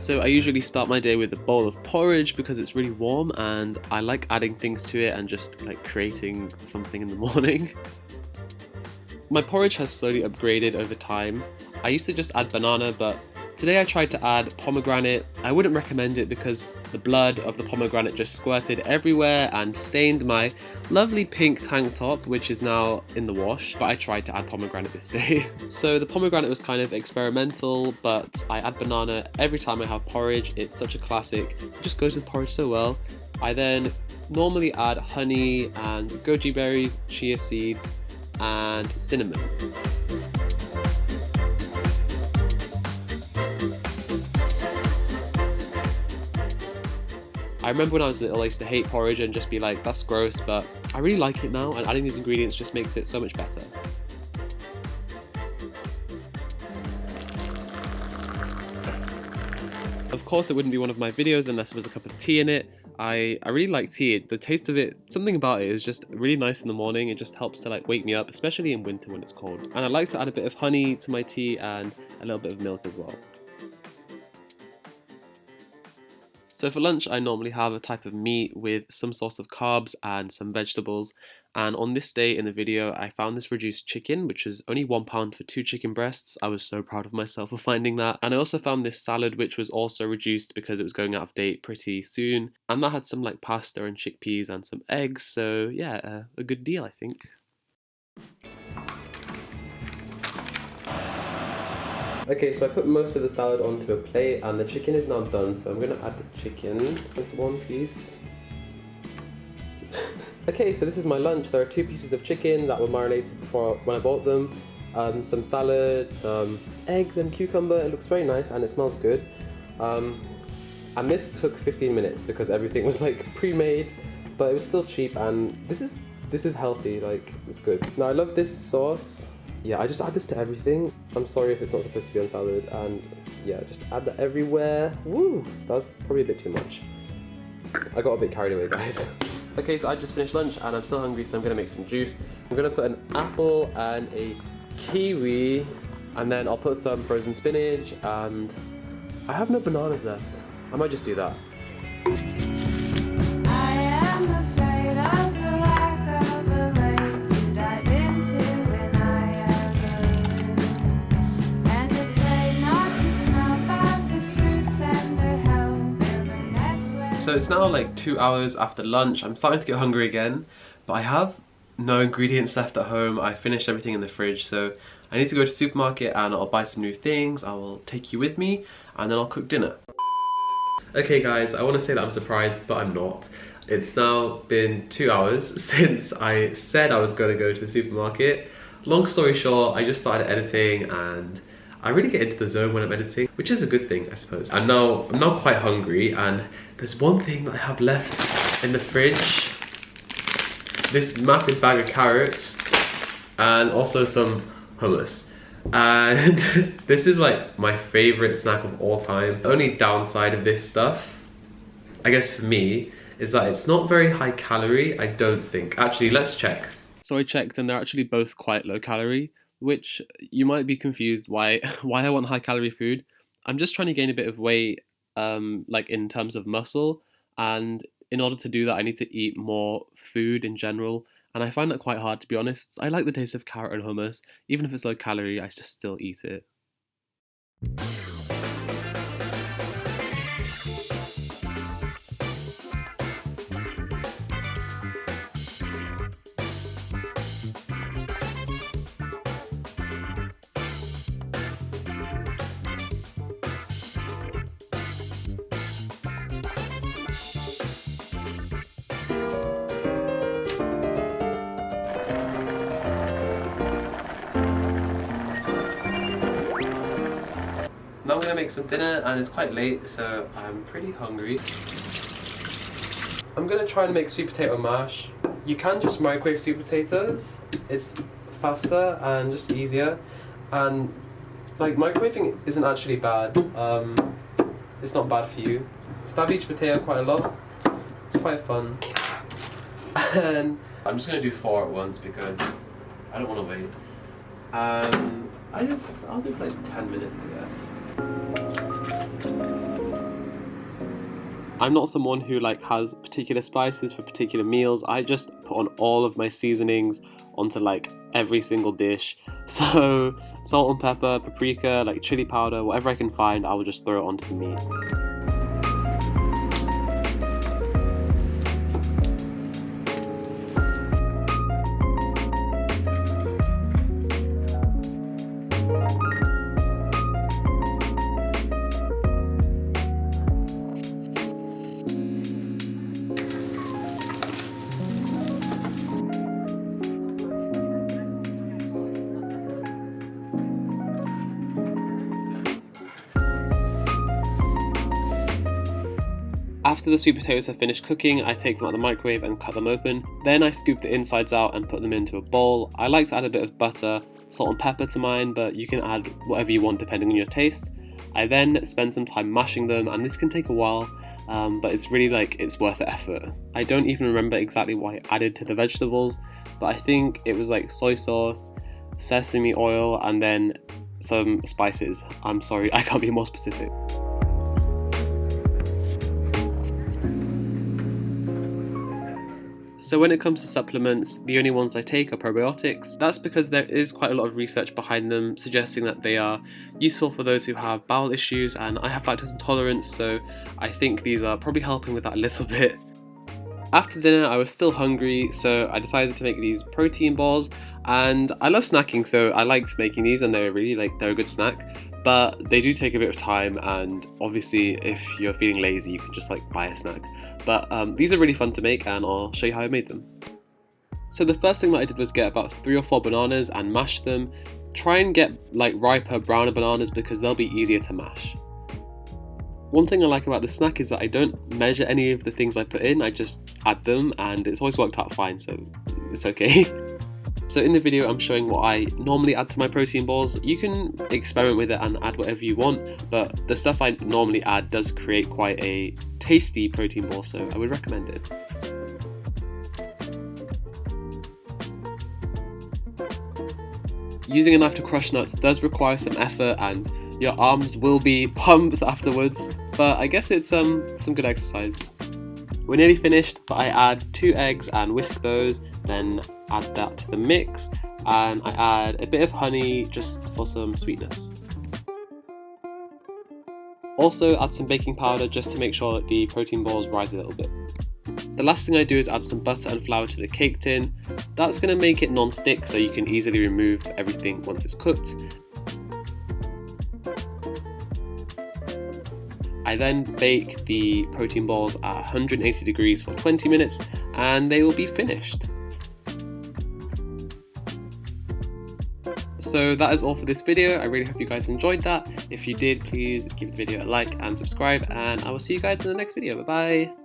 So I usually start my day with a bowl of porridge because it's really warm and I like adding things to it and just like creating something in the morning. My porridge has slowly upgraded over time. I used to just add banana, but today I tried to add pomegranate. I wouldn't recommend it because the blood of the pomegranate just squirted everywhere and stained my lovely pink tank top, which is now in the wash, but I tried to add pomegranate this day. So the pomegranate was kind of experimental, but I add banana every time I have porridge. It's such a classic, it just goes with porridge so well. I then normally add honey and goji berries, chia seeds, and cinnamon. I remember when I was little, I used to hate porridge and just be like, that's gross, but I really like it now, and adding these ingredients just makes it so much better. Of course, it wouldn't be one of my videos unless there was a cup of tea in it. I really like tea. The taste of it, something about it is just really nice in the morning. It just helps to like wake me up, especially in winter when it's cold. And I like to add a bit of honey to my tea and a little bit of milk as well. So for lunch, I normally have a type of meat with some source of carbs and some vegetables. And on this day in the video, I found this reduced chicken, which was only £1 for 2 chicken breasts. I was so proud of myself for finding that. And I also found this salad, which was also reduced because it was going out of date pretty soon. And that had some like pasta and chickpeas and some eggs. So yeah, a good deal, I think. Okay, so I put most of the salad onto a plate and the chicken is now done, so I'm going to add the chicken as one piece. Okay, so this is my lunch. There are 2 pieces of chicken that were marinated before when I bought them, some salad, some eggs and cucumber. It looks very nice and it smells good. And this took 15 minutes because everything was like pre-made, but it was still cheap and this is healthy, like it's good. Now I love this sauce. Yeah, I just add this to everything. I'm sorry if it's not supposed to be on salad, and yeah, just add that everywhere. Woo! That's probably a bit too much. I got a bit carried away, guys. Okay, so I just finished lunch and I'm still hungry, so I'm gonna make some juice. I'm gonna put an apple and a kiwi, and then I'll put some frozen spinach, and I have no bananas left. I might just do that. So it's now like 2 hours after lunch. I'm starting to get hungry again, but I have no ingredients left at home. I finished everything in the fridge, so I need to go to the supermarket and I'll buy some new things. I will take you with me and then I'll cook dinner. Okay guys, I want to say that I'm surprised, but I'm not. It's now been 2 hours since I said I was going to go to the supermarket. Long story short, I just started editing and I really get into the zone when I'm editing, which is a good thing, I suppose. I'm now quite hungry, and there's one thing that I have left in the fridge. This massive bag of carrots, and also some hummus. And this is like my favorite snack of all time. The only downside of this stuff, I guess for me, is that it's not very high calorie, I don't think. Actually, let's check. So I checked and they're actually both quite low calorie, which you might be confused why I want high calorie food. I'm just trying to gain a bit of weight, like in terms of muscle, and in order to do that I need to eat more food in general, and I find that quite hard, to be honest. I like the taste of carrot and hummus. Even if it's low calorie, I just still eat it. Now I'm gonna make some dinner and it's quite late, so I'm pretty hungry. I'm gonna try to make sweet potato mash. You can just microwave sweet potatoes. It's faster and just easier. And like microwaving isn't actually bad. It's not bad for you. Stab each potato quite a lot. It's quite fun. And I'm just gonna do 4 at once because I don't want to wait. I'll do it for like 10 minutes, I guess. I'm not someone who like has particular spices for particular meals. I just put on all of my seasonings onto like every single dish. So salt and pepper, paprika, like chili powder, whatever I can find, I will just throw it onto the meat. After the sweet potatoes have finished cooking, I take them out of the microwave and cut them open. Then I scoop the insides out and put them into a bowl. I like to add a bit of butter, salt and pepper to mine, but you can add whatever you want depending on your taste. I then spend some time mashing them, and this can take a while, but it's really like, it's worth the effort. I don't even remember exactly what I added to the vegetables, but I think it was like soy sauce, sesame oil, and then some spices. I'm sorry, I can't be more specific. So when it comes to supplements, the only ones I take are probiotics. That's because there is quite a lot of research behind them suggesting that they are useful for those who have bowel issues, and I have lactose intolerance, so I think these are probably helping with that a little bit. After dinner I was still hungry, so I decided to make these protein balls, and I love snacking, so I liked making these, and they're a good snack. But they do take a bit of time, and obviously if you're feeling lazy you can just like buy a snack. But these are really fun to make, and I'll show you how I made them. So the first thing that I did was get about 3 or 4 bananas and mash them. Try and get like riper, browner bananas because they'll be easier to mash. One thing I like about this snack is that I don't measure any of the things I put in, I just add them, and it's always worked out fine, so it's okay. So in the video I'm showing what I normally add to my protein balls. You can experiment with it and add whatever you want, but the stuff I normally add does create quite a tasty protein ball, so I would recommend it. Using a knife to crush nuts does require some effort, and your arms will be pumped afterwards, but I guess it's some good exercise. We're nearly finished, but I add 2 eggs and whisk those, then add that to the mix, and I add a bit of honey just for some sweetness. Also add some baking powder just to make sure that the protein balls rise a little bit. The last thing I do is add some butter and flour to the cake tin. That's going to make it non-stick so you can easily remove everything once it's cooked. I then bake the protein balls at 180 degrees for 20 minutes and they will be finished. So that is all for this video. I really hope you guys enjoyed that. If you did, please give the video a like and subscribe, and I will see you guys in the next video. Bye bye!